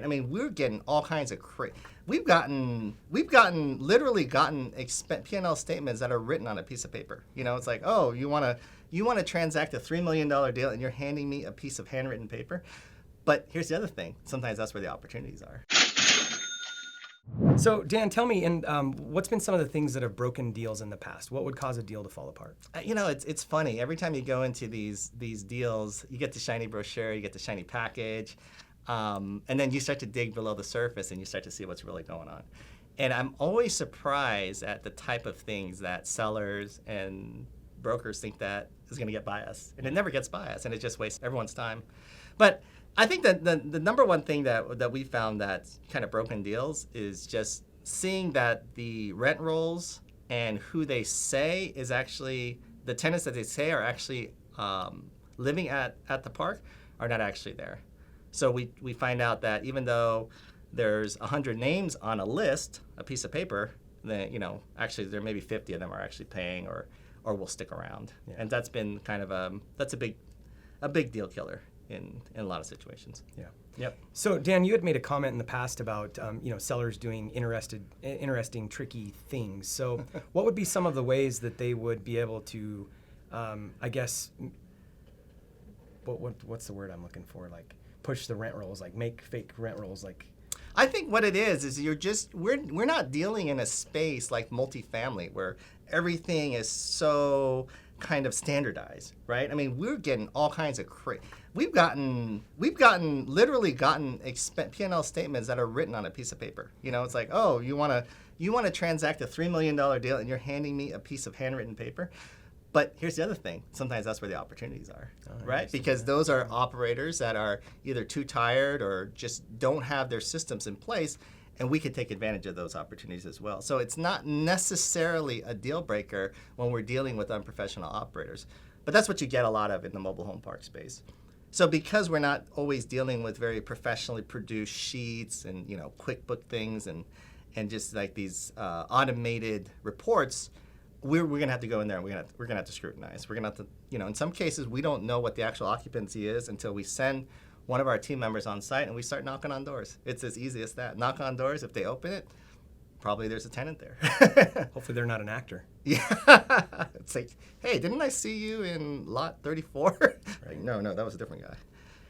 I mean, we're getting all kinds of literally gotten P&L statements that are written on a piece of paper. You know, it's like, oh, you want to transact a $3 million deal and you're handing me a piece of handwritten paper. But here's the other thing. Sometimes that's where the opportunities are. So, Dan, tell me, what's been some of the things that have broken deals in the past? What would cause a deal to fall apart? You know, it's funny. Every time you go into these deals, you get the shiny brochure, you get the shiny package, and then you start to dig below the surface and you start to see what's really going on. And I'm always surprised at the type of things that sellers and brokers think that is going to get by us. And it never gets by us, and it just wastes everyone's time. But I think that the number one thing that we found that's kind of broken deals is just seeing that the rent rolls and who they say is actually, the tenants that they say are actually living at the park are not actually there. So we find out that even though there's 100 names on a list, a piece of paper, then, you know, actually there may be 50 of them are actually paying or will stick around. Yeah. And that's been kind of that's a big deal killer in a lot of situations. Yeah. Yep. So Dan, you had made a comment in the past about sellers doing interesting, tricky things. So what would be some of the ways that they would be able to, I guess, what's the word I'm looking for? Like push the rent rolls, like make fake rent rolls, like. I think what it is we're not dealing in a space like multifamily where everything is so kind of standardized, right? I mean, we're getting all kinds of literally gotten P&L statements that are written on a piece of paper. You know, it's like, oh, you want to transact a $3 million deal and you're handing me a piece of handwritten paper. But here's the other thing. Sometimes that's where the opportunities are, right? Because those are operators that are either too tired or just don't have their systems in place, and we could take advantage of those opportunities as well. So it's not necessarily a deal breaker when we're dealing with unprofessional operators. But that's what you get a lot of in the mobile home park space. So because we're not always dealing with very professionally produced sheets and, you know, QuickBook things and just like these automated reports, we're going to have to go in there and we're going to have to scrutinize. We're going to have to, you know, in some cases we don't know what the actual occupancy is until we send one of our team members on site and we start knocking on doors. It's as easy as that. Knock on doors. If they open it, probably there's a tenant there. Hopefully they're not an actor. Yeah. It's like, hey, didn't I see you in lot 34? Right. No, that was a different guy.